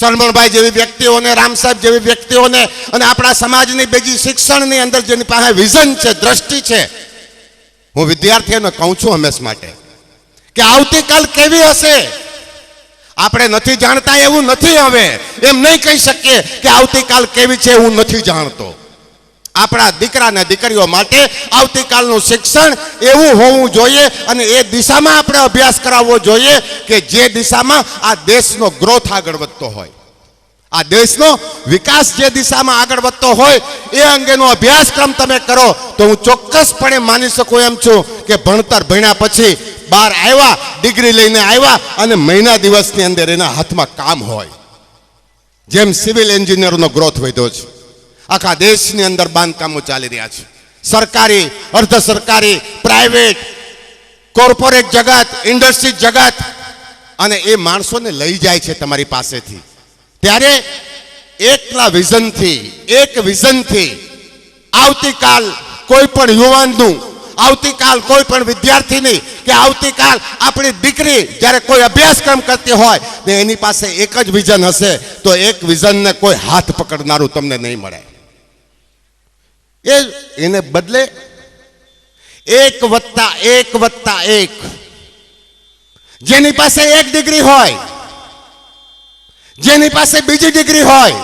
સરમણભાઈ જેવી વ્યક્તિઓને, રામ સાહેબ જેવી વ્યક્તિઓને અને આપણા સમાજની બીજી શિક્ષણની અંદર જેની પાસે વિઝન છે, દ્રષ્ટિ છે, હું વિદ્યાર્થીઓને કહું છું હંમેશા માટે કે આવતીકાલ કેવી હશે આપણે નથી જાણતા. એવું નથી, હવે એમ નહીં કહી શકીએ કે આવતીકાલ કેવી છે હું નથી જાણતો. આપણા દીકરા અને દીકરીઓ માટે આવતીકાલનું શિક્ષણ એવું હોવું જોઈએ અને એ દિશામાં આપણે અભ્યાસ કરાવવો જોઈએ કે જે દિશામાં આ દેશનો ગ્રોથ આગળ વધતો હોય, આ દેશનો વિકાસ જે દિશામાં આગળ વધતો હોય એ અંગેનો અભ્યાસક્રમ તમે કરો તો હું ચોક્કસપણે માની શકું એમ છું કે ભણતર ભણ્યા પછી બહાર આવ્યા, ડિગ્રી લઈને આવ્યા અને મહિના દિવસની અંદર એના હાથમાં કામ હોય. જેમ સિવિલ એન્જિનિયરનો ગ્રોથ વધ્યો છે, આખા દેશની અંદર બાંધકામો ચાલી રહ્યા છે, સરકારી, અર્ધ સરકારી, પ્રાઇવેટ, કોર્પોરેટ જગત, ઇન્ડસ્ટ્રી જગત, અને એ માણસોને લઈ જાય છે તમારી પાસેથી. ત્યારે એકલા વિઝનથી, એક વિઝનથી આવતીકાલ કોઈ પણ યુવાનનું, આવતીકાલ કોઈ પણ વિદ્યાર્થીની કે આવતીકાલ આપણી દીકરી જ્યારે કોઈ અભ્યાસક્રમ કરતી હોય ને એની પાસે એક જ વિઝન હશે તો એક વિઝનને કોઈ હાથ પકડનારું તમને નહીં મળે. એને બદલે 1+1+1, જેની પાસે એક ડિગ્રી હોય, જેની પાસે બીજી ડિગ્રી હોય,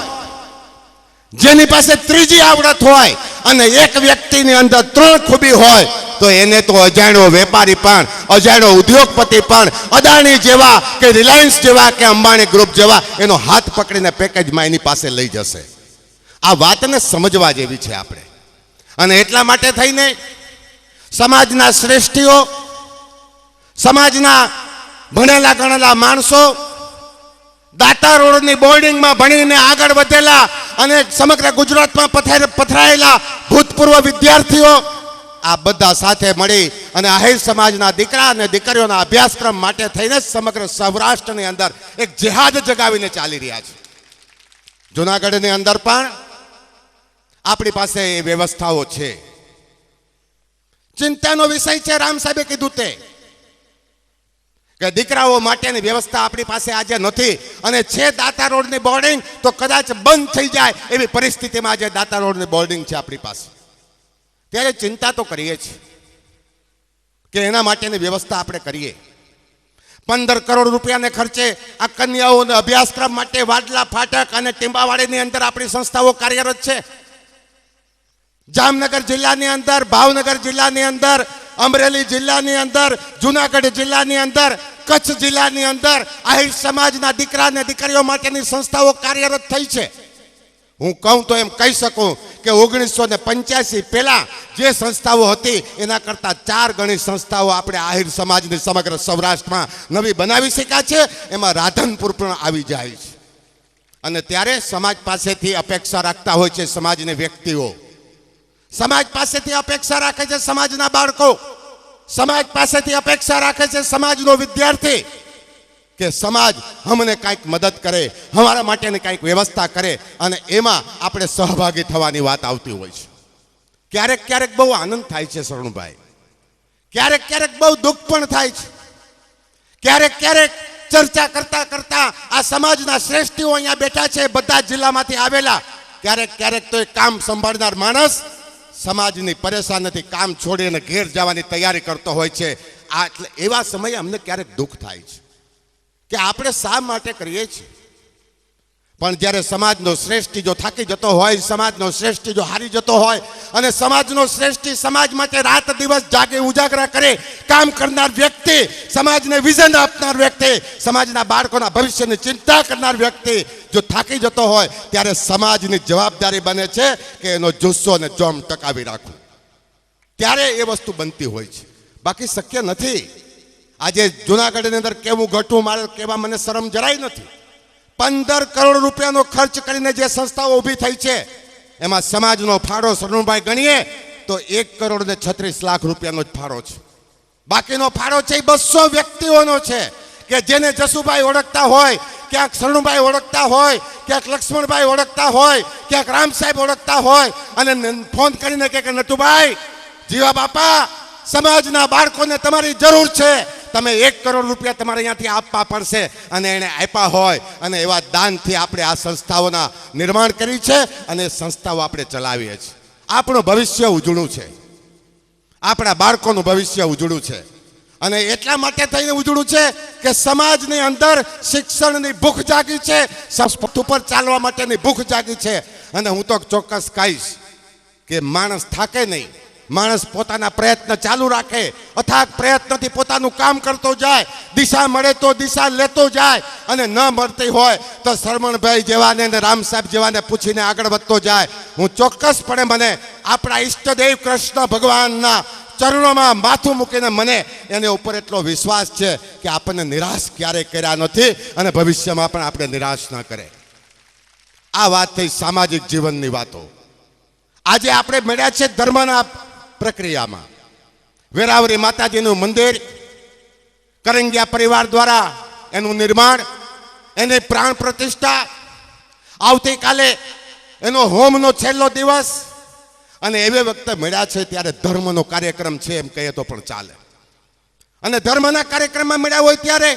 જેની પાસે ત્રીજી આવડત હોય અને એક વ્યક્તિની અંદર 3 ખૂબી હોય તો એને તો અજાણ્યો વેપારી પણ, અજાણ્યો ઉદ્યોગપતિ પણ, અદાણી જેવા કે રિલાયન્સ જેવા કે અંબાણી ગ્રુપ જેવા એનો હાથ પકડીને પેકેજમાં એની પાસે લઈ જશે. આ વાતને સમજવા જેવી છે આપણે. અને એટલા માટે થઈને સમાજના શ્રેષ્ઠીઓ, સમાજના ભણેલા ગણેલા માણસો, દાતા રોડની બોર્ડિંગમાં ભણીને આગળ વધેલા અને સમગ્ર ગુજરાતમાં પથરાયેલા ભૂતપૂર્વ વિદ્યાર્થીઓ, આ બધા સાથે મળી અને આહિર સમાજના દીકરા અને દીકરીઓના અભ્યાસક્રમ માટે થઈને સમગ્ર સૌરાષ્ટ્રની અંદર એક જેહાદ જગાવીને ચાલી રહ્યા છે. જૂનાગઢની અંદર પણ આપણી પાસે એ વ્યવસ્થાઓ છે. ચિંતાનો વિષય છે, રામ સાહેબે કીધું તે કે દીકરાઓ માટેની વ્યવસ્થા આપણી પાસે આજે નથી અને છે દાતા રોડની બોર્ડિંગ તો કદાચ બંધ થઈ જાય એવી પરિસ્થિતિમાં આજે દાતા રોડની બોર્ડિંગ છે આપણી પાસે. ત્યારે ચિંતા તો કરીએ છીએ કે એના માટેની વ્યવસ્થા આપણે કરીએ. 15 કરોડ રૂપિયાને ખર્ચે આ કન્યાઓને અભ્યાસક્રમ માટે વાડલા ફાટક અને ટીંબાવાડીની અંદર આપણી સંસ્થાઓ કાર્યરત છે. જામનગર જિલ્લાની અંદર, ભાવનગર જિલ્લાની અંદર, અમરેલી જિલ્લાની અંદર, જુનાગઢ જિલ્લાની અંદર, કચ્છ જિલ્લાની અંદર આહિર સમાજના દીકરા અને દીકરીઓ માટેની સંસ્થાઓ કાર્યરત થઈ છે. હું કહું તો એમ કહી શકું કે 1985 પહેલા જે સંસ્થાઓ હતી એના કરતાં 4 ગણી સંસ્થાઓ આપણે આહિર સમાજની સમગ્ર સૌરાષ્ટ્રમાં નવી બનાવી શક્યા છે. એમાં રાધનપુર પણ આવી જાય છે. અને ત્યારે સમાજ પાસેથી અપેક્ષા રાખતા હોય છે સમાજની વ્યક્તિઓ, સમાજ પાસેથી અપેક્ષા રાખે છે સમાજના બાળકો, સમાજ પાસેથી અપેક્ષા રાખે છે સમાજનો વિદ્યાર્થી કે સમાજ અમને કંઈક મદદ કરે, અમારા માટેની કંઈક વ્યવસ્થા કરે અને એમાં આપણે સહભાગી થવાની વાત આવતી હોય છે. ક્યારેક ક્યારેક બહુ આનંદ થાય છે શરણભાઈ, ક્યારેક ક્યારેક બહુ દુઃખ પણ થાય છે. ક્યારેક ક્યારેક ચર્ચા કરતા કરતા આ સમાજના શ્રેષ્ઠીઓ અહીંયા બેઠા છે, બધા જિલ્લામાંથી આવેલા, ક્યારેક ક્યારેક તો એક કામ સંભાળનાર માણસ સમાજની પરેશાનીથી કામ છોડીને ઘેર જવાની તૈયારી કરતો હોય છે. એટલે એવા સમયે અમને ક્યારેક દુઃખ થાય છે કે આપણે શા માટે કરીએ છીએ. પણ જ્યારે સમાજનો શ્રેષ્ઠી જો થાકી જતો હોય, સમાજનો શ્રેષ્ઠી જો હારી જતો હોય અને સમાજનો શ્રેષ્ઠી સમાજ માટે રાત દિવસ જાગે ઉજાગરા કરે કામ કરનાર વ્યક્તિ, સમાજને વિઝન આપનાર વ્યક્તિ, સમાજના બાળકોના ભવિષ્યની ચિંતા કરનાર વ્યક્તિ જો થાકી જતો હોય ત્યારે સમાજની જવાબદારી બને છે કે એનો જુસ્સો અને જોમ ટકાવી રાખવું. ત્યારે એ વસ્તુ બનતી હોય છે, બાકી શક્ય નથી. આજે જૂનાગઢની અંદર કેવું ઘટવું મારે કેવા મને શરમ જરાય નથી. 15 કરોડ રૂપિયાનો ખર્ચ કરીને જે સંસ્થાઓ ઊભી થઈ છે એમાં સમાજનો ફાળો શરણભાઈ ગણીએ તો 1,36,00,000 રૂપિયાનો જ ફાળો છે. બાકીનો ફાળો છે એ 200 વ્યક્તિઓનો છે કે જેને જસુભાઈ ઓળખતા હોય, ક્યાંક શરણભાઈ ઓળખતા હોય, ક્યાંક લક્ષ્મણભાઈ ઓળખતા હોય, ક્યાંક રામ સાહેબ ઓળખતા હોય અને ફોન કરીને કે નટુભાઈ, જીવા બાપા, સમાજના બાળકોને તમારી જરૂર છે, તમે 1 કરોડ રૂપિયા તમારે અહીંયાથી આપવા પડશે, અને એણે આપ્યા હોય અને એવા દાનથી આપણે આ સંસ્થાઓના નિર્માણ કરી છે અને એ સંસ્થાઓ આપણે ચલાવીએ છીએ. આપણું ભવિષ્ય ઉજળું છે, આપણા બાળકોનું ભવિષ્ય ઉજળું છે, અને એટલા માટે થઈને ઉજળું છે કે સમાજની અંદર શિક્ષણની ભૂખ જાગી છે, સંસ્કૃતિ ઉપર ચાલવા માટેની ભૂખ જાગી છે. અને હું તો ચોક્કસ કહીશ કે માણસ થાકે નહીં, માણસ પોતાના પ્રયત્ન ચાલુ રાખે, અથાગ પ્રયત્નથી પોતાનું કામ કરતો જાય, દિશા મળે તો દિશા લેતો જાય, અને ન મળતી હોય તો શરમણભાઈ જેવાને અને રામ સાહેબ જેવાને પૂછીને આગળ વધતો જાય. હું ચોક્કસપણે મને આપણા ઈષ્ટદેવ કૃષ્ણ ભગવાનના ચરણોમાં માથું મૂકીને મને એની ઉપર એટલો વિશ્વાસ છે કે આપણને નિરાશ ક્યારેય કર્યા નથી, અને ભવિષ્યમાં પણ આપણે નિરાશ ન કરે. આ વાત થઈ સામાજિક જીવનની વાતો. આજે આપણે મળ્યા છે ધર્મના પ્રક્રિયામાં. વેરાવરી માતાજીનું મંદિર કરંગિયા પરિવાર દ્વારા એનું નિર્માણ, એની પ્રાણ પ્રતિષ્ઠા, આવતીકાલે એનો હોમનો છેલ્લો દિવસ, અને એવે વખતે મળ્યા છે ત્યારે ધર્મનો કાર્યક્રમ છે એમ કહીએ તો પણ ચાલે. અને ધર્મના કાર્યક્રમમાં મળ્યા હોય ત્યારે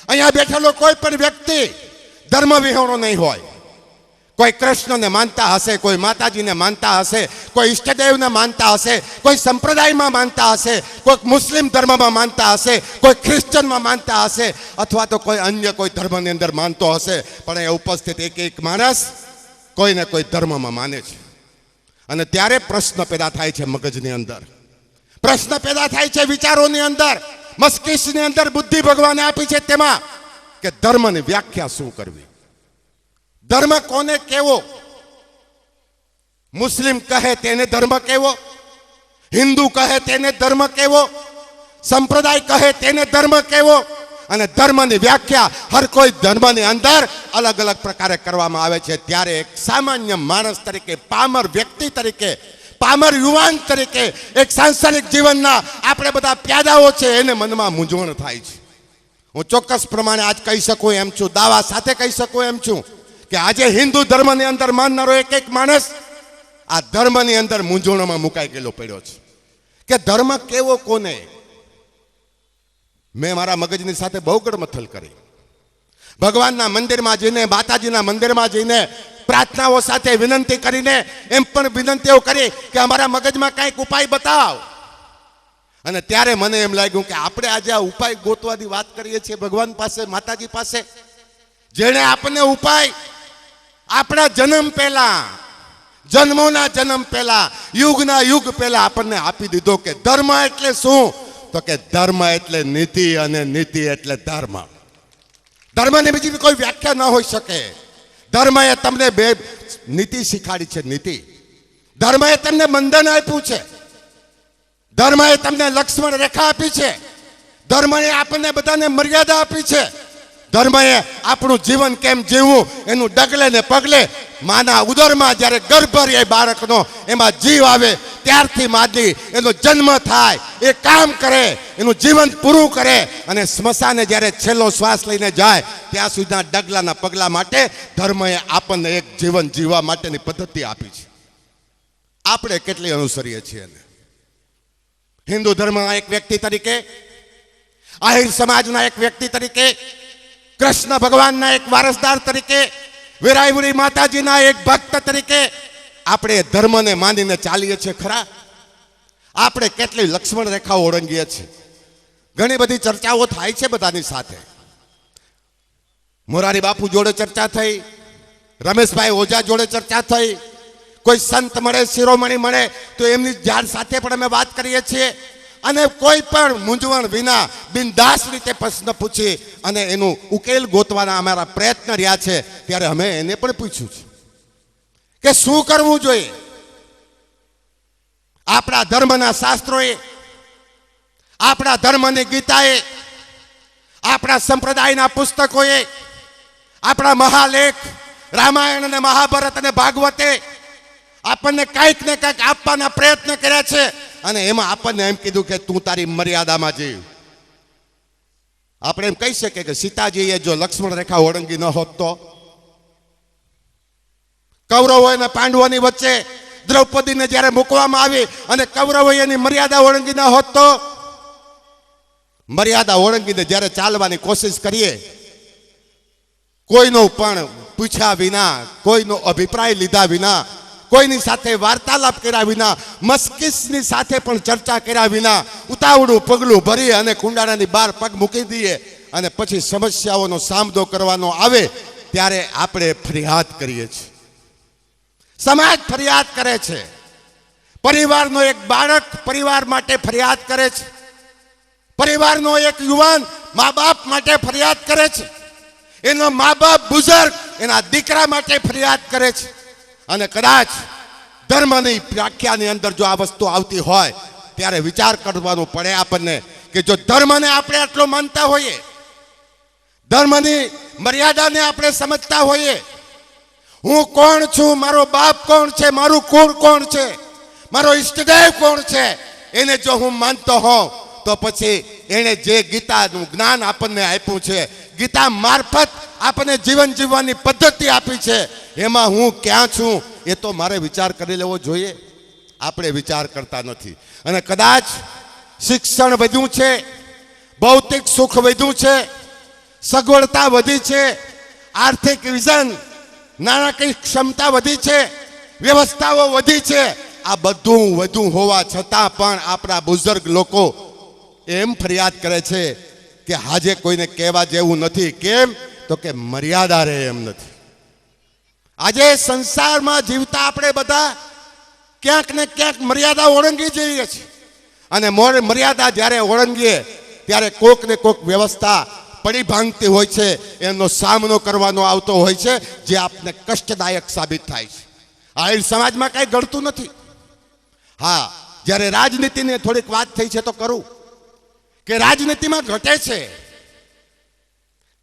અહીંયા બેઠેલો કોઈ પણ વ્યક્તિ ધર્મ વિહોણો નહીં હોય. કોઈ કૃષ્ણને માનતા હશે, કોઈ માતાજીને માનતા હશે, કોઈ ઈષ્ટદેવને માનતા હશે, કોઈ સંપ્રદાયમાં માનતા હશે, કોઈ મુસ્લિમ ધર્મમાં માનતા હશે, કોઈ ખ્રિશ્ચનમાં માનતા હશે, અથવા તો કોઈ અન્ય કોઈ ધર્મની અંદર માનતો હશે. પણ એ ઉપસ્થિત એક માણસ કોઈને કોઈ ધર્મમાં માને છે. અને ત્યારે પ્રશ્ન પેદા થાય છે મગજની અંદર, પ્રશ્ન પેદા થાય છે વિચારોની અંદર, મસ્તિષ્કની અંદર બુદ્ધિ ભગવાને આપી છે તેમાં કે ધર્મની વ્યાખ્યા શું કરવી, ધર્મ કોને કેવો. મુસ્લિમ કહે તેને ધર્મ કેવો, હિન્દુ કહે તેને ધર્મ કેવો, સંપ્રદાય કહે તેને ધર્મ કેવો. અને ધર્મની વ્યાખ્યા હર કોઈ ધર્મની અંદર અલગ અલગ પ્રકારે કરવામાં આવે છે. ત્યારે એક સામાન્ય માણસ તરીકે, પામર વ્યક્તિ તરીકે, પામર યુવાન તરીકે, એક સાંસારિક જીવનના આપણે બધા પ્યાદાઓ છે, એને મનમાં મૂંઝવણ થાય છે. હું ચોક્કસ પ્રમાણે આજ કહી શકું એમ છું, દાવા સાથે કહી શકું એમ છું કે આજે હિન્દુ ધર્મની અંદર માનનારો એક માણસ આ ધર્મની અંદર મૂંઝવણમાં મુકાઈ ગયેલો પડ્યો છે કે ધર્મ કેવો કોને. મેં મારા મગજની સાથે બહુ ગડમથલ કરી. ભગવાનના મંદિરમાં જઈને, માતાજીના મંદિરમાં જઈને પ્રાર્થનાઓ સાથે વિનંતી કરીને એમ પણ વિનંતીઓ કરી કે અમારા મગજમાં કંઈક ઉપાય બતાવ. અને ત્યારે મને એમ લાગ્યું કે આપણે આજે આ ઉપાય ગોતવાની વાત કરીએ છીએ ભગવાન પાસે, માતાજી પાસે, જેણે આપણને ઉપાય આપણા જન્મ પહેલા, જન્મોના જન્મ પહેલા, યુગના યુગ પહેલા આપણને આપી દીધો કે ધર્મ એટલે શું. તો કે ધર્મ એટલે નીતિ, અને નીતિ એટલે ધર્મ. ધર્મની બીજી કોઈ વ્યાખ્યા ન હોઈ શકે. ધર્મએ તમને બે નીતિ શીખાડી છે, નીતિ. ધર્મએ તમને બંધન આપ્યું છે, ધર્મએ તમને લક્ષ્મણ રેખા આપી છે, ધર્મએ આપણને બધાને મર્યાદા આપી છે. ધર્મએ આપણું જીવન કેમ જીવવું એનું ડગલે ને પગલે, માના ઉદરમાં જ્યારે ગર્ભ રહે બાળકનો, એમાં જીવ આવે ત્યારથી માંડી એનો જન્મ થાય, એ કામ કરે, એનું જીવન પૂરું કરે, અને સ્મશાને જ્યારે છેલ્લો શ્વાસ લઈને જાય ત્યાં સુધીના ડગલાના પગલા માટે ધર્મએ આપણને એક જીવન જીવવા માટેની પદ્ધતિ આપી છે. આપણે કેટલી અનુસરીએ છીએ એને. હિન્દુ ધર્મના એક વ્યક્તિ તરીકે, આહિર સમાજના એક વ્યક્તિ તરીકે, કૃષ્ણ ભગવાનના એક વારસદાર તરીકે, વેરાવરી માતાજીના એક ભક્ત તરીકે આપણે ધર્મને માનીને ચાલીએ છીએ ખરા? આપણે કેટલી લક્ષ્મણ રેખાઓ ઓળંગીએ છીએ. ઘણી બધી ચર્ચાઓ થાય છે બધાની સાથે. મોરારી બાપુ જોડે ચર્ચા થઈ, રમેશભાઈ ઓઝા જોડે ચર્ચા થઈ, કોઈ સંત મળે, શિરોમણી મળે તો એમની જાણ સાથે પણ અમે વાત કરીએ છીએ. અને કોઈ પણ મૂંઝવણ વિના બિનદાસ રીતે પ્રશ્ન પૂછી અને એનું ઉકેલ ગોતવાના અમારા પ્રયત્ન રહ્યા છે. ત્યારે અમે એને પણ પૂછ્યું છે કે શું કરવું જોઈએ. આપણા ધર્મના શાસ્ત્રોએ, આપણા ધર્મની ગીતાએ, આપણા સંપ્રદાયના પુસ્તકોએ, આપણા મહાલેખ રામાયણ અને મહાભારત અને ભાગવતે આપણને કંઈક ને કંઈક આપવાના પ્રયત્ન કર્યા છે. અને એમાં આપણને એમ કીધું કે તું તારી મર્યાદામાં જીવ. આપણે એમ કહી શકીએ કે સીતાજીએ જો લક્ષ્મણ રેખા ઓળંગી ન હોત તો, કૌરવો અને પાંડવોની વચ્ચે દ્રૌપદીને જ્યારે મૂકવામાં આવી અને કૌરવોએ એની મર્યાદા ઓળંગી ન હોત તો, મર્યાદા ઓળંગીને જ્યારે ચાલવાની કોશિશ કરીએ, કોઈનો પણ પૂછ્યા વિના, કોઈનો અભિપ્રાય લીધા વિના, કોઈની સાથે વાર્તાલાપ કર્યા વિના, મસ્કિસની સાથે પણ ચર્ચા કર્યા વિના ઉતાવળું પગલું ભરી અને કુંડાળાની બહાર પગ મૂકી દઈએ અને પછી સમસ્યાઓનો સામનો કરવાનો આવે ત્યારે આપણે ફરિયાદ કરીએ છીએ. સમાજ ફરિયાદ કરે છે. પરિવારનો એક બાળક પરિવાર માટે ફરિયાદ કરે છે. પરિવારનો એક યુવાન મા બાપ માટે ફરિયાદ કરે છે. એનો મા બાપ બુઝુર્ગ એના દીકરા માટે ફરિયાદ કરે છે. અને કદાચ ધર્મની વ્યાખ્યાની અંદર જો આ વસ્તુ આવતી હોય ત્યારે વિચાર કરવાનો પડે આપણને કે જો ધર્મને આપણે આટલો માનતા હોઈએ, ધર્મની મર્યાદાને આપણે સમજતા હોઈએ, હું કોણ છું, મારો બાપ કોણ છે, મારું કુળ કોણ છે, મારો ઈષ્ટદેવ કોણ છે, એને જો હું માનતો હોઉં તો પછી એણે જે ગીતાનું જ્ઞાન આપણને આપ્યું છે, ગીતા મારફત આપણને જીવન જીવવાની પદ્ધતિ આપી છે, એમાં હું ક્યાં છું એ તો મારે વિચાર કરી લેવો જોઈએ. આપણે વિચાર કરતા નથી. અને કદાચ શિક્ષણ વધ્યું છે, ભૌતિક સુખ વધ્યું છે, સગવડતા વધી છે, આર્થિક વિઝન નાણાકીય ક્ષમતા વધી છે, વ્યવસ્થાઓ વધી છે. આ બધું વધુ હોવા છતાં પણ આપણા બુઝુર્ગ લોકો એમ ફરિયાદ કરે છે કે આજે કોઈને કહેવા જેવું નથી. કેમ? તો કે મર્યાદા રહે એમ નથી. આજે સંસારમાં જીવતા આપણે બધા ક્યાંક ને ક્યાંક મર્યાદા ઓળંગી જઈએ છીએ. અને મર્યાદા જ્યારે ઓળંગીએ ત્યારે કોક ને કોક વ્યવસ્થા પડી ભાંગતી હોય છે, એનો સામનો કરવાનો આવતો હોય છે, જે આપને કષ્ટદાયક સાબિત થાય છે. આ સમાજમાં કાંઈ ઘડતું નથી. હા, જ્યારે રાજનીતિની થોડીક વાત થઈ છે તો કરું કે રાજનીતિમાં ઘટે છે.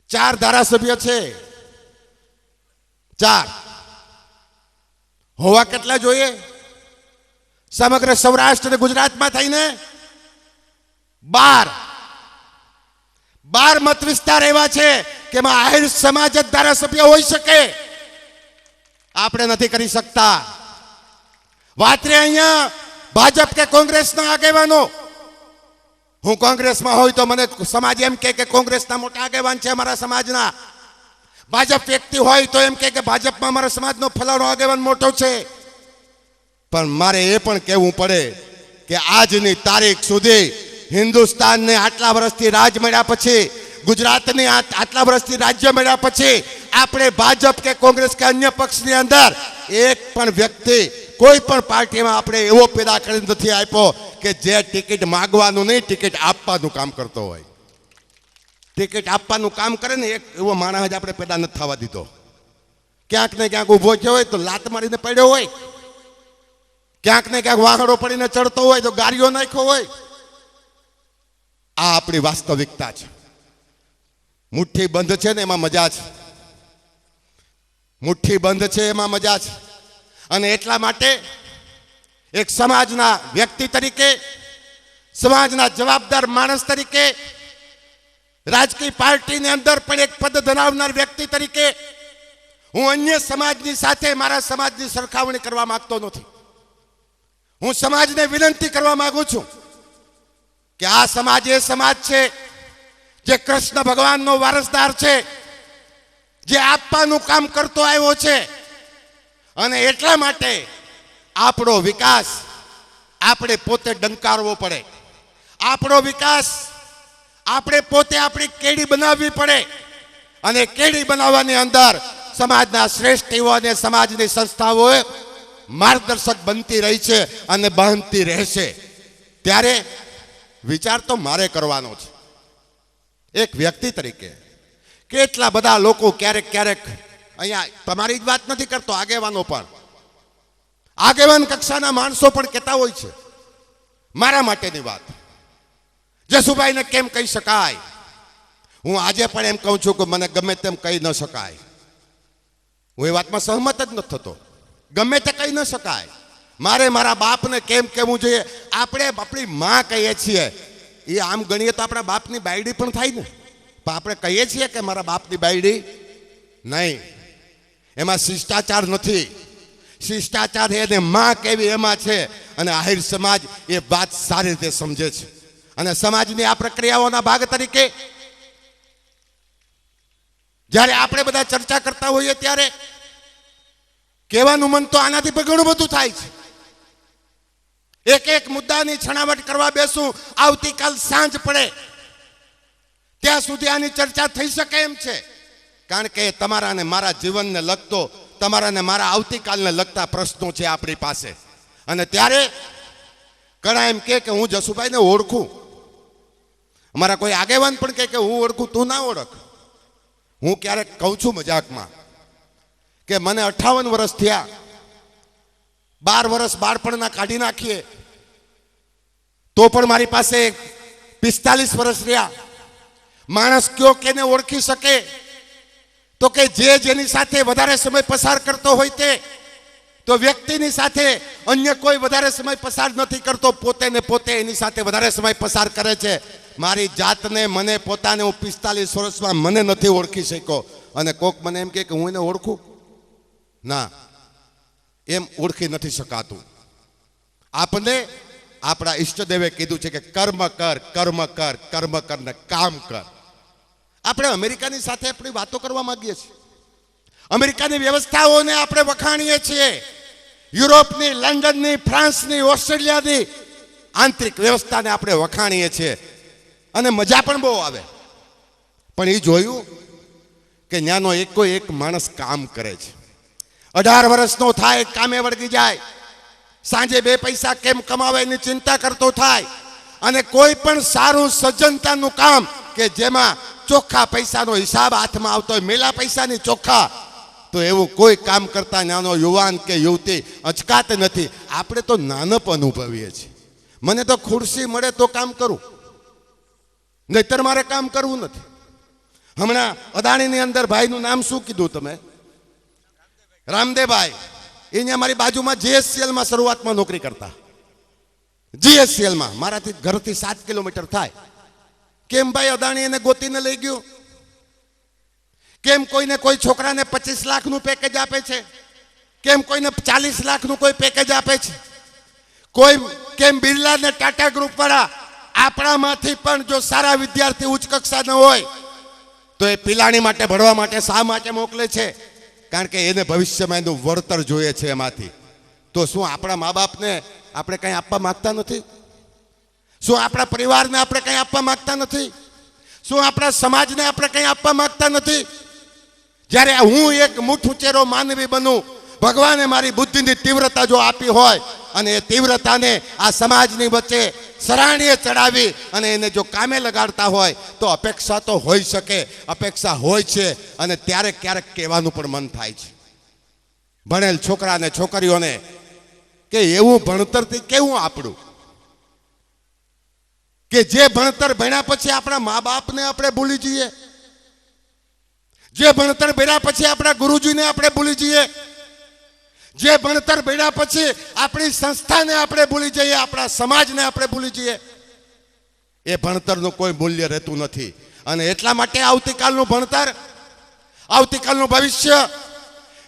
4 ધારાસભ્ય છે, 4 હોવા કેટલા જોઈએ? સમગ્ર સૌરાષ્ટ્ર અને ગુજરાતમાં થઈને 12 મત વિસ્તાર એવા છે કે એમાં આહિર સમાજ જ ધારાસભ્ય હોઈ શકે. આપણે નથી કરી શકતા. વાત રે અહીંયા ભાજપ કે કોંગ્રેસના આગેવાનો. હું કોંગ્રેસમાં હોય તો મને સમાજ એમ કે કોંગ્રેસના મોટા આગેવાન છે અમારા સમાજના. ભાજપ વ્યક્તિ હોય તો એમ કે ભાજપમાં અમારા સમાજનો ફલાણો આગેવાન મોટો છે. પણ મારે એ પણ કહેવું પડે કે આજની તારીખ સુધી હિન્દુસ્તાનને આટલા વર્ષથી રાજ મળ્યા પછી, ગુજરાતની આટલા વર્ષથી રાજ્ય મળ્યા પછી આપણે ભાજપ કે કોંગ્રેસ કે અન્ય પક્ષની અંદર એક પણ વ્યક્તિ કોઈ પણ પાર્ટીમાં આપણે એવો પેદા કરી નથી આપ્યો કે જે ટિકિટ માગવાનું નહીં, ટિકિટ આપવાનું કામ કરતો હોય. ટિકિટ આપવાનું કામ કરે ને એક એવો માણસ જ આપણે પેદા નથી થવા દીધો. ક્યાંક ને ક્યાંક ઊભો થયો હોય તો લાત મારીને પડ્યો હોય, ક્યાંક ને ક્યાંક વાહડો પડીને ચડતો હોય તો ગાડીઓ નાખ્યો હોય. આ આપણી વાસ્તવિકતા છે. મુઠ્ઠી બંધ છે ને એમાં મજા છે. મુઠ્ઠી બંધ છે એમાં મજા છે. અને એટલા માટે એક સમાજના વ્યક્તિ તરીકે, સમાજના જવાબદાર માણસ તરીકે, રાજકીય પાર્ટીની અંદર પણ એક પદ ધરાવનાર વ્યક્તિ તરીકે હું અન્ય સમાજની સાથે મારા સમાજની સરખામણી કરવા માંગતો નથી. હું સમાજને વિનંતી કરવા માંગુ છું કે આ સમાજ એ સમાજ છે જે કૃષ્ણ ભગવાનનો વારસદાર છે, જે આપવાનું કામ કરતો આવ્યો છે. અને એટલા માટે આપણો વિકાસ આપણે પોતે ડંકારવો પડે. આપણો વિકાસ આપણે પોતે આપણી કેડી બનાવવી પડે. અને કેડી બનાવવાની અંદર સમાજના શ્રેષ્ઠીઓ અને સમાજની સંસ્થાઓએ માર્ગદર્શક બનતી રહી છે અને બનતી રહેશે. ત્યારે વિચાર તો મારે કરવાનો છે એક વ્યક્તિ તરીકે. કેટલા બધા લોકો ક્યારેક ક્યારેક અહીંયા તમારી જ વાત નથી કરતો, આગેવાનો પણ, આગેવાન કક્ષાના માણસો પણ કહેતા હોય છે મારા માટેની વાત. જસુભાઈને કેમ કહી શકાય? હું આજે પણ એમ કહું છું કે મને ગમે તેમ કહી ન શકાય. હું એ વાતમાં સહમત જ નથી થતો. ગમે તે કહી ન શકાય. મારે મારા બાપને કેમ કહેવું જોઈએ? આપણે આપણી માં કહીએ છીએ, એ આમ ગણીએ તો આપણા બાપની બાયડી પણ થાય ને. પણ આપણે કહીએ છીએ કે મારા બાપની બાયડી નહીં. એમાં શિષ્ટાચાર નથી. શિષ્ટાચાર એને માં કેવી એમાં છે. અને આહિર સમાજ એ વાત સારી રીતે સમજે છે. અને સમાજની આ પ્રક્રિયાઓના ભાગ તરીકે જ્યારે આપણે બધા ચર્ચા કરતા હોઈએ ત્યારે કહેવાનું મન તો આનાથી પણ ઘણું બધું થાય છે. એક એક મુદ્દાની છણાવટ કરવા બેસું, આવતીકાલ સાંજ પડે ત્યાં સુધી આની ચર્ચા થઈ શકે એમ છે. કારણ કે તમારા અને મારા જીવનને લગતો, તમારા અને મારા આવતીકાલને લગતા પ્રશ્નો છે આપણી પાસે. અને ત્યારે ઘણા એમ કે હું જસુભાઈને ઓળખું, અમારા કોઈ આગેવાન પણ કે હું ઓળખું, તું ના ઓળખ. હું ક્યારેક કહું છું મજાકમાં કે મને 58 વર્ષ થયા, 12 વર્ષ બાળપણના કાઢી નાખીએ તો પણ મારી પાસે 45 વર્ષ રહ્યા. માણસ કયો કેને ઓળખી શકે? તો કે જેની સાથે વધારે સમય પસાર કરતો હોય તે. તો વ્યક્તિની સાથે અન્ય કોઈ વધારે સમય પસાર નથી કરતો, પોતે ને પોતે એની સાથે વધારે સમય પસાર કરે છે. મારી જાતને, મને પોતાને, હું 45 વર્ષમાં મને નથી ઓળખી શક્યો. અને કોક મને એમ કે હું એને ઓળખું, ના, એમ ઓળખી નથી શકાતું. આપને આપણા ઈષ્ટદેવે કીધું છે કે કર્મ કર, કર્મ કર, કર્મ કર ને કામ કર. આપણે અમેરિકાની સાથે આપણી વાતો કરવા માંગીએ છીએ, અમેરિકાની વ્યવસ્થાઓને આપણે વખાણીએ છીએ, યુરોપની, લંડનની, ફ્રાન્સની, ઓસ્ટ્રેલિયાની આંતરિક વ્યવસ્થાને આપણે વખાણીએ છીએ અને મજા પણ બહુ આવે. પણ એ જોયું કે ત્યાંનો એકો એક માણસ કામ કરે છે, 18 વર્ષનો થાય કામે વળગી જાય, સાંજે 2 પૈસા કેમ કમાવે એની ચિંતા કરતો થાય, અને કોઈ પણ સારું સજ્જનતાનું કામ કે જેમાં ચોખ્ખા પૈસાનો હિસાબ હાથમાં આવતો હોય, મેલા પૈસાની ચોખ્ખા, તો એવું કોઈ કામ કરતા નાનો યુવાન કે યુવતી અચકાત નથી. આપણે તો નાનપ અનુભવીએ છીએ. મને તો ખુરશી મળે તો કામ કરું, નહીતર મારે કામ કરવું નથી. હમણાં અદાણીની અંદર ભાઈનું નામ શું કીધું તમે? રામદેવભાઈ. અહીંયા મારી બાજુમાં જીએસસીએલમાં શરૂઆતમાં નોકરી કરતા. જીએસસીએલમાં મારાથી ઘરથી 7 કિલોમીટર થાય. કેમ ભાઈ અદાણી એને ગોતીને લઈ ગયું? કેમ કોઈને કોઈ છોકરાને 25 લાખનું પેકેજ આપે છે? કેમ કોઈને 40 લાખનું કોઈ પેકેજ આપે છે? કોઈ કેમ બિરલા ને ટાટા ગ્રુપ વાળા આપણામાંથી પણ જો સારા વિદ્યાર્થી ઉચ્ચ કક્ષાના હોય તો એ પિલાણી માટે, ભણવા માટે શા માટે મોકલે છે? કારણ કે એને ભવિષ્યમાં એનું વળતર જોઈએ છે એમાંથી. તો શું આપણા મા બાપને આપણે કંઈ આપવા માંગતા નથી? શું આપણા પરિવારને આપણે કંઈ આપવા માંગતા નથી? શું આપણા સમાજને આપણે કંઈ આપવા માંગતા નથી? જ્યારે હું એક મુઠ ઉચેરો માનવી બનું, ભગવાને મારી બુદ્ધિની તીવ્રતા જો આપી હોય અને એ તીવ્રતાને આ સમાજની વચ્ચે સરાણીએ ચડાવી અને એને જો કામે લગાડતા હોય તો અપેક્ષા તો હોઈ શકે, અપેક્ષા હોય છે. અને ત્યારે ક્યારેક કહેવાનું પણ મન થાય છે ભણેલ છોકરા અને છોકરીઓને કે એવું ભણતરથી કેવું આપણું, કે જે ભણતર ભણ્યા પછી આપણા મા બાપને આપણે ભૂલી જઈએ, જે ભણતર ભણ્યા પછી આપણા ગુરુજીને આપણે ભૂલી જઈએ, જે ભણતર ભણ્યા પછી આપણી સંસ્થાને આપણે ભૂલી જઈએ, આપણા સમાજને આપણે ભૂલી જઈએ. એ ભણતરનું કોઈ મૂલ્ય રહેતું નથી. અને એટલા માટે આવતીકાલનું ભણતર, આવતીકાલનું ભવિષ્ય,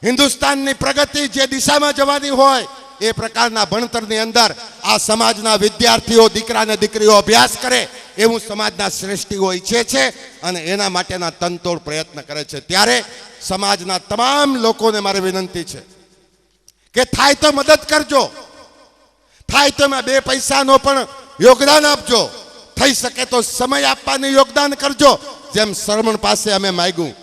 હિન્દુસ્તાનની પ્રગતિ જે દિશામાં જવાની હોય એ પ્રકારના ભણતરની અંદર આ સમાજના વિદ્યાર્થીઓ, દીકરા અને દીકરીઓ અભ્યાસ કરે એવું સમાજના શ્રેષ્ઠીઓ ઈચ્છે છે અને એના માટેના તનતોડ પ્રયત્ન કરે છે. ત્યારે સમાજના તમામ લોકોને મારી વિનંતી છે કે થાય તો મદદ કરજો, થાય તો એમાં 2 પૈસાનો પણ યોગદાન આપજો, થઈ શકે તો સમય આપવાનું યોગદાન કરજો. જેમ શરમણ પાસે અમે માંગ્યું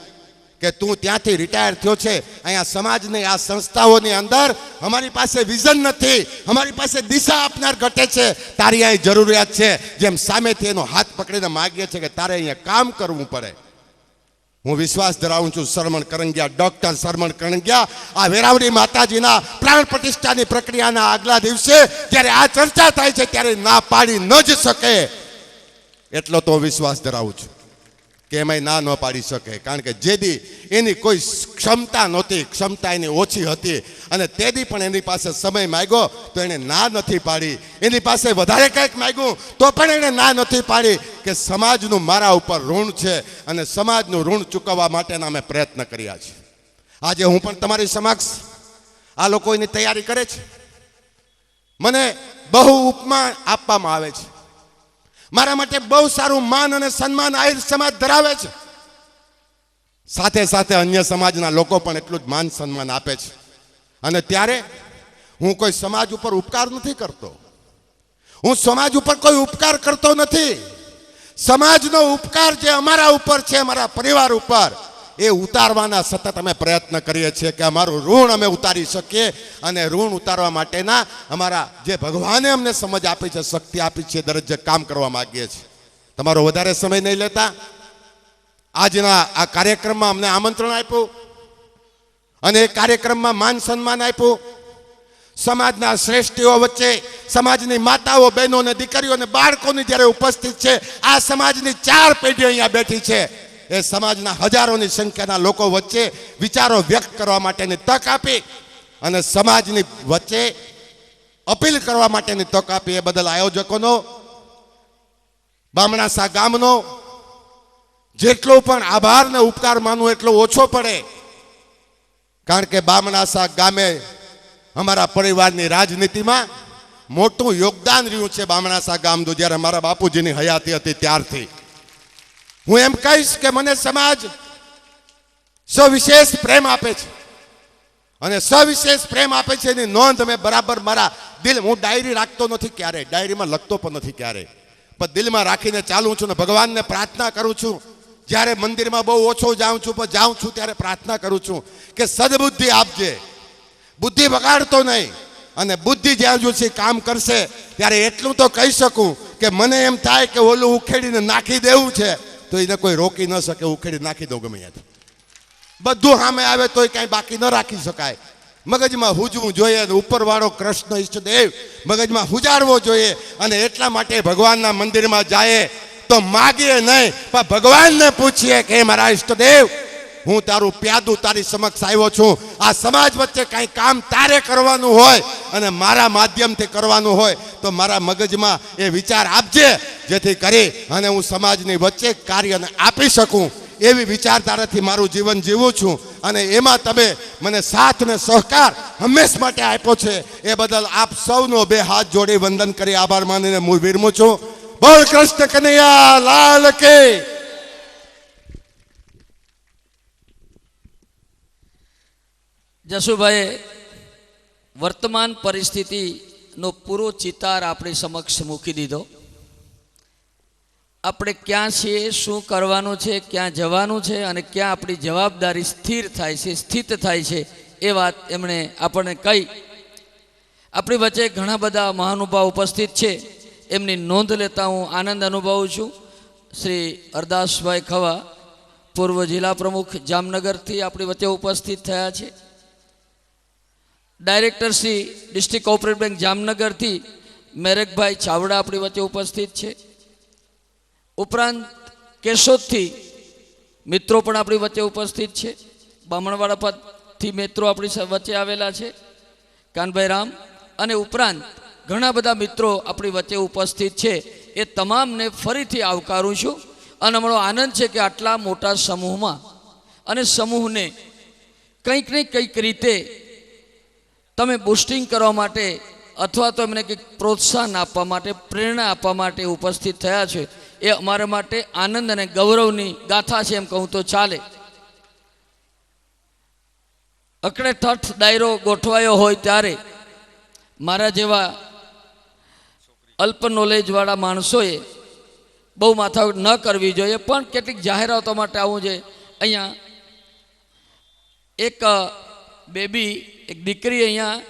કે તું ત્યાંથી રિટાયર થયો છે, અહીંયા સમાજની આ સંસ્થાઓની અંદર અમારી પાસે વિઝન નથી, અમારી પાસે દિશા આપનાર ઘટે છે, તારી અહીં જરૂરિયાત છે. જેમ સામેથી એનો હાથ પકડીને માગીએ છીએ કે તારે અહીંયા કામ કરવું પડે. હું વિશ્વાસ ધરાવું છું શરમણ કરંગિયા, ડોક્ટર શરમણ કરંગિયા આ વેરાવળી માતાજીના પ્રાણ પ્રતિષ્ઠાની પ્રક્રિયાના આગલા દિવસે જ્યારે આ ચર્ચા થાય છે ત્યારે ના પાડી ન જ શકે એટલો તો વિશ્વાસ ધરાવું છું કે એમાં ના ન પાડી શકે. કારણ કે જેદી એની કોઈ ક્ષમતા નહોતી, ક્ષમતા એની ઓછી હતી અને તેદી પણ એની પાસે સમય માંગ્યો તો એણે ના નથી પાડી. એની પાસે વધારે કંઈક માંગ્યું તો પણ એણે ના નથી પાડી કે સમાજનું મારા ઉપર ઋણ છે અને સમાજનું ઋણ ચૂકવવા માટેના અમે પ્રયત્ન કર્યા છે. આજે હું પણ તમારી સમક્ષ આ લોકો એની તૈયારી કરે છે. મને બહુ ઉપમા આપવામાં આવે છે, મારા માટે બહુ સારું માન અને સન્માન આહિર સમાજ ધરાવે છે. સાથે સાથે અન્ય સમાજના લોકો પણ એટલું જ માન સન્માન આપે છે. અને ત્યારે હું કોઈ સમાજ ઉપર ઉપકાર નથી કરતો, હું સમાજ ઉપર કોઈ ઉપકાર કરતો નથી. સમાજનો ઉપકાર જે અમારા ઉપર છે, અમારા પરિવાર ઉપર, એ ઉતારવાના સતત અમે પ્રયત્ન કરીએ છીએ કે અમારું ઋણ અમે ઉતારી શકીએ. અને ઋણ ઉતારવા માટેના અમારા જે ભગવાને અમને સમજ આપી છે, શક્તિ આપી છે, દરેક કામ કરવા માંગીએ છીએ. તમારો વધારે સમય નહીં લેતા આજના આ કાર્યક્રમમાં અમને આમંત્રણ આપ્યું અને એ કાર્યક્રમમાં માન સન્માન આપ્યું. સમાજના શ્રેષ્ઠીઓ વચ્ચે સમાજની માતાઓ, બહેનો અને દીકરીઓ અને બાળકોની જ્યારે ઉપસ્થિત છે, આ સમાજની 4 પેઢી અહીંયા બેઠી છે, એ સમાજના હજારોની સંખ્યાના લોકો વચ્ચે વિચારો વ્યક્ત કરવા માટેની તક આપી અને સમાજની વચ્ચે અપીલ કરવા માટેની તક આપી. એ બદલ આયોજકોનો, બામણાસા ગામનો જેટલો પણ આભાર ને ઉપકાર માનવું એટલો ઓછો પડે. કારણ કે બામણાસા ગામે અમારા પરિવારની રાજનીતિમાં મોટું યોગદાન રહ્યું છે. બામણાસા ગામનું જ્યારે મારા બાપુજીની હયાતી હતી ત્યારથી હું એમ કહીશ કે મને સમાજ સવિશેષ પ્રેમ આપે છે અને સવિશેષ પ્રેમ આપે છે એની નોંધ મેં બરાબર મારા દિલ, હું ડાયરી રાખતો નથી ક્યારેય, ડાયરીમાં લખતો પણ નથી ક્યારેય, પણ દિલમાં રાખીને ચાલું છું ને ભગવાનને પ્રાર્થના કરું છું. જ્યારે મંદિરમાં બહુ ઓછો જાઉં છું, પણ જાઉં છું ત્યારે પ્રાર્થના કરું છું કે સદબુદ્ધિ આપજે, બુદ્ધિ બગાડતો નહીં. અને બુદ્ધિ જ્યાં સુધી કામ કરશે ત્યારે એટલું તો કહી શકું કે મને એમ થાય કે ઓલું ઉખેડીને નાખી દેવું છે તો એને કોઈ રોકી ન શકે, ઉખેડી નાખી દો ગમે ત્યાંથી. બધું સામે આવે તોય કાંઈ બાકી ન રાખી શકાય. મગજમાં હુજવું જોઈએ અને ઉપરવાળો કૃષ્ણ ઈષ્ટદેવ મગજમાં હુજારવો જોઈએ. અને એટલા માટે ભગવાનના મંદિરમાં જાય તો માગીએ નહીં, પણ ભગવાનને પૂછીએ કે હે મારા ઈષ્ટદેવ, હું તારું પ્યાદું તારી સમક્ષ આવ્યો છું. આ સમાજ વચ્ચે કાંઈ કામ તારે કરવાનું હોય અને મારા માધ્યમથી કરવાનું હોય તો મારા મગજમાં એ વિચાર આપજે, જેથી કરી અને હું સમાજની વચ્ચે કાર્યને આપી શકું. એવી વિચારધારાથી મારું જીવન જીવું છું અને એમાં તમે મને સાથ અને સહકાર હંમેશ માટે આપ્યો છે. એ બદલ આપ સૌનો 2 હાથ જોડી વંદન કરી આભાર માનીને હું વિરમું છું. બોલ કૃષ્ણ કનૈયા લાલ કે. જસુભાઈએ વર્તમાન પરિસ્થિતિનો પૂરો ચિતાર આપણી સમક્ષ મૂકી દીધો. આપણે ક્યાં છીએ, શું કરવાનું છે, ક્યાં જવાનું છે અને ક્યાં આપણી જવાબદારી સ્થિર થાય છે, સ્થિત થાય છે, એ વાત એમણે આપણને કહી. આપણી વચ્ચે ઘણા બધા મહાનુભાવ ઉપસ્થિત છે, એમની નોંધ લેતા હું આનંદ અનુભવું છું. શ્રી હરદાસભાઈ ખવા, પૂર્વ જિલ્લા પ્રમુખ જામનગરથી આપણી વચ્ચે ઉપસ્થિત થયા છે. Director Shri district cooperative bank જામનગરથી મેરકભાઈ ચાવડા આપણી વચ્ચે ઉપસ્થિત છે. ઉપરાંત કેશોદથી મિત્રો પણ આપણી વચ્ચે ઉપસ્થિત છે. બામણવાડા પરથી મિત્રો આપણી વચ્ચે આવેલા છે, કાનભાઈ રામ. અને ઉપરાંત ઘણા બધા મિત્રો આપણી વચ્ચે ઉપસ્થિત છે. એ તમામને ફરીથી આવકારું છું અને અમારો આનંદ છે કે આટલા મોટા સમૂહમાં અને સમૂહને કંઈક ને કંઈક રીતે તમે બુસ્ટિંગ કરવા માટે અથવા તો એમને કંઈક પ્રોત્સાહન આપવા માટે, પ્રેરણા આપવા માટે ઉપસ્થિત થયા છે. એ અમારા માટે આનંદ અને ગૌરવની ગાથા છે એમ કહું તો ચાલે. અકડેઠઠ ડાયરો ગોઠવાયો હોય ત્યારે મારા જેવા અલ્પ નોલેજવાળા માણસોએ બહુ માથાકૂટ ન કરવી જોઈએ, પણ કેટલીક જાહેરાતો માટે આવું છે. અહીંયા એક બેબી, એક દીકરી અહીંયા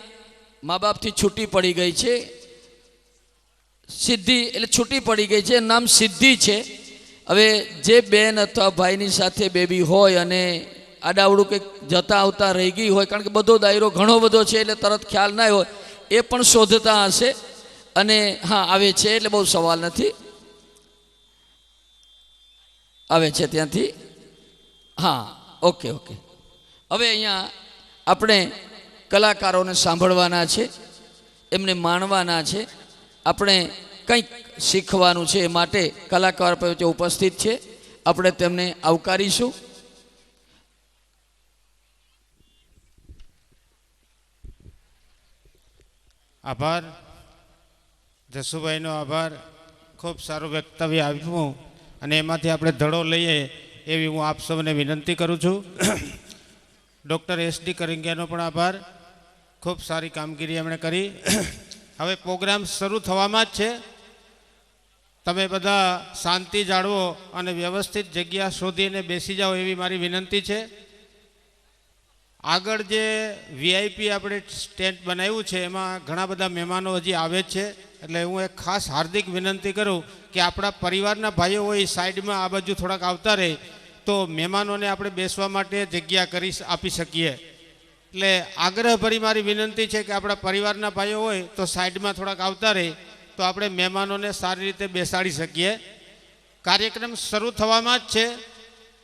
મા બાપથી છૂટી પડી ગઈ છે. સિદ્ધિ એટલે છૂટી પડી ગઈ છે, નામ સિદ્ધિ છે. હવે જે બેન અથવા ભાઈની સાથે બેબી હોય અને આડાવડું કંઈક જતા આવતા રહી ગઈ હોય, કારણ કે બધો દાયરો ઘણો બધો છે એટલે તરત ખ્યાલ ના હોય, એ પણ શોધતા હશે. અને હા, આવે છે એટલે બહુ સવાલ નથી, આવે છે ત્યાંથી. હા, ઓકે ઓકે. હવે અહીંયા આપણે કલાકારોને સાંભળવાના છે, એમને માણવાના છે, આપણે કંઈક શીખવાનું છે. એ માટે કલાકાર વચ્ચે ઉપસ્થિત છે, આપણે તેમને આવકારીશું. આભાર જસુભાઈનો, આભાર ખૂબ સારું વક્તવ્ય આપ્યું અને એમાંથી આપણે ધડો લઈએ એવી હું આપ સૌને વિનંતી કરું છું. ડૉક્ટર એસડી કરિંગિયાનો પણ આભાર. ખૂબ સારી કામગીરી એમણે કરી. હવે પ્રોગ્રામ શરૂ થવામાં જ છે. તમે બધા શાંતિ જાળવો અને વ્યવસ્થિત જગ્યા શોધીને બેસી જાઓ એવી મારી વિનંતી છે. આગળ જે વીઆઈપી આપણે સ્ટેન્ડ બનાવ્યું છે એમાં ઘણા બધા મહેમાનો હજી આવે જ છે. એટલે હું એક ખાસ હાર્દિક વિનંતી કરું કે આપણા પરિવારના ભાઈઓ હોય સાઈડમાં આ બાજુ થોડાક આવતા રહે તો મહેમાનોને આપણે બેસવા માટે જગ્યા આપી શકીએ. એટલે આગ્રહભરી મારી વિનંતી છે કે આપણા પરિવારના ભાઈઓ હોય તો સાઈડમાં થોડાક આવતા રહે તો આપણે મહેમાનોને સારી રીતે બેસાડી શકીએ. કાર્યક્રમ શરૂ થવામાં જ છે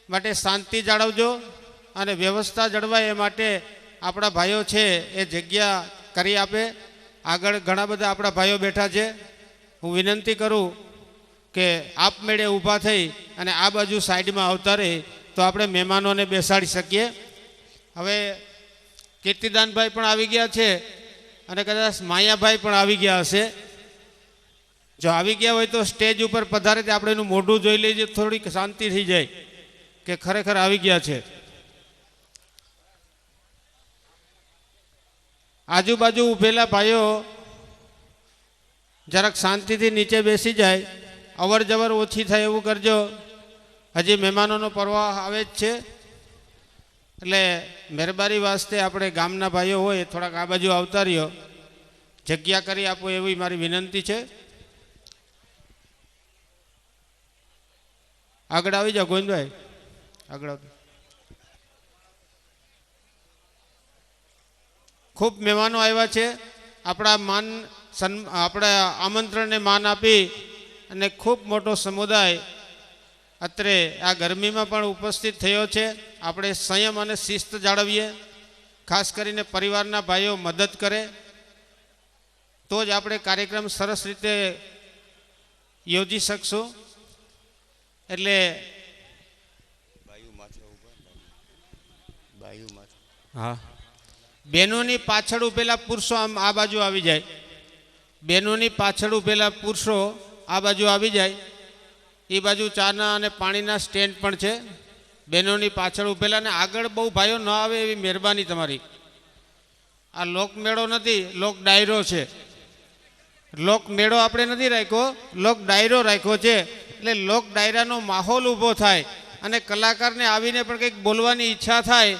માટે શાંતિ જાળવજો અને વ્યવસ્થા જળવાય એ માટે આપણા ભાઈઓ છે એ જગ્યા કરી આપે. આગળ ઘણા બધા આપણા ભાઈઓ બેઠા છે. હું વિનંતી કરું કે આપમેળે ઊભા થઈ અને આ બાજુ સાઈડમાં આવતા રહે તો આપણે મહેમાનોને બેસાડી શકીએ. હવે કીર્તિદાનભાઈ પણ આવી ગયા છે અને કદાચ માયાભાઈ પણ આવી ગયા હશે. જો આવી ગયા હોય તો સ્ટેજ ઉપર પધારે તે આપણે એનું મોઢું જોઈ લઈએ, થોડીક શાંતિ થઈ જાય કે ખરેખર આવી ગયા છે. આજુબાજુ ઊભેલા ભાઈઓ જરાક શાંતિથી નીચે બેસી જાય, અવર જવર ઓછી થાય એવું કરજો. હજી મહેમાનોનો પ્રવાહ આવે જ છે એટલે મહેરબાની વાસ્તે આપણે ગામના ભાઈઓ હોય થોડાક આ બાજુ આવતા રહ્યો, જગ્યા કરી આપો એવી મારી વિનંતી છે. આગળ આવી જાઓ ગોવિંદભાઈ, આગળ આવજો. ખૂબ મહેમાનો આવ્યા છે. આપણા આમંત્રણને માન આપી અને ખૂબ મોટો સમુદાય અત્રે આ ગરમીમાં પણ ઉપસ્થિત થયો છે. આપણે સંયમ અને શિસ્ત જાળવીએ. ખાસ કરીને પરિવારના ભાઈઓ મદદ કરે તો જ આપણે કાર્યક્રમ સરસ રીતે યોજી શકશું. એટલે હા, બહેનોની પાછળ ઊભેલા પુરુષો આમ આ બાજુ આવી જાય. બહેનોની પાછળ ઊભેલા પુરુષો આ બાજુ આવી જાય. એ બાજુ ચાના અને પાણીના સ્ટેન્ડ પણ છે. બહેનોની પાછળ ઊભેલા ને આગળ બહુ ભાઈઓ ન આવે એવી મહેરબાની તમારી. આ લોકમેળો નથી, લોક ડાયરો છે. લોકમેળો આપણે નથી રાખ્યો, લોક ડાયરો રાખ્યો છે. એટલે લોક ડાયરાનો માહોલ ઊભો થાય અને કલાકારને આવીને પણ કંઈક બોલવાની ઈચ્છા થાય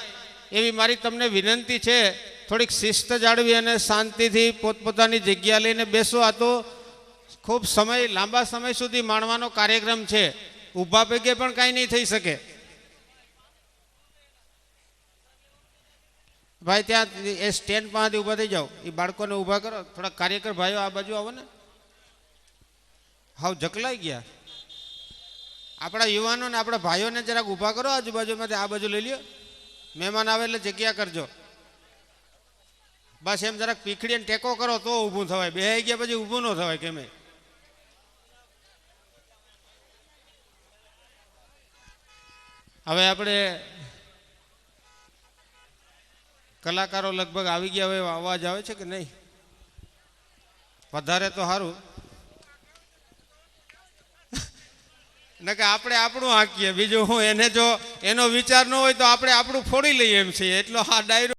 એવી મારી તમને વિનંતી છે. થોડીક શિસ્ત જાળવી અને શાંતિથી પોતપોતાની જગ્યા લઈને બેસો. આ તો ખૂબ લાંબા સમય સુધી માણવાનો કાર્યક્રમ છે. ઊભા પૈકે પણ કાંઈ નહીં થઈ શકે. ભાઈ ત્યાં એ સ્ટેન્ડ પાસેથી ઊભા થઈ જાઓ, એ બાળકોને ઊભા કરો. થોડા કાર્યકર ભાઈઓ આ બાજુ આવો ને. હાવ જકલાઈ ગયા. આપણા યુવાનોને આપણા ભાઈઓને જરાક ઊભા કરો આજુબાજુમાંથી. આ બાજુ લઈ લ્યો. મહેમાન આવે એટલે જગ્યા કરજો. બસ એમ જરાક પીખડીને ટેકો કરો તો ઊભું થવાય. બેહાઈ ગયા પછી ઊભું ન થવાય કેમે. હવે આપણે કલાકારો લગભગ આવી ગયા હવે અવાજ આવે છે કે નહીં? વધારે તો સારું ને કે આપણે આપણું હાંકીએ. બીજું હું એને જો એનો વિચાર ન હોય તો આપણે આપણું ફોડી લઈએ એમ છીએ. એટલો આ ડાયરો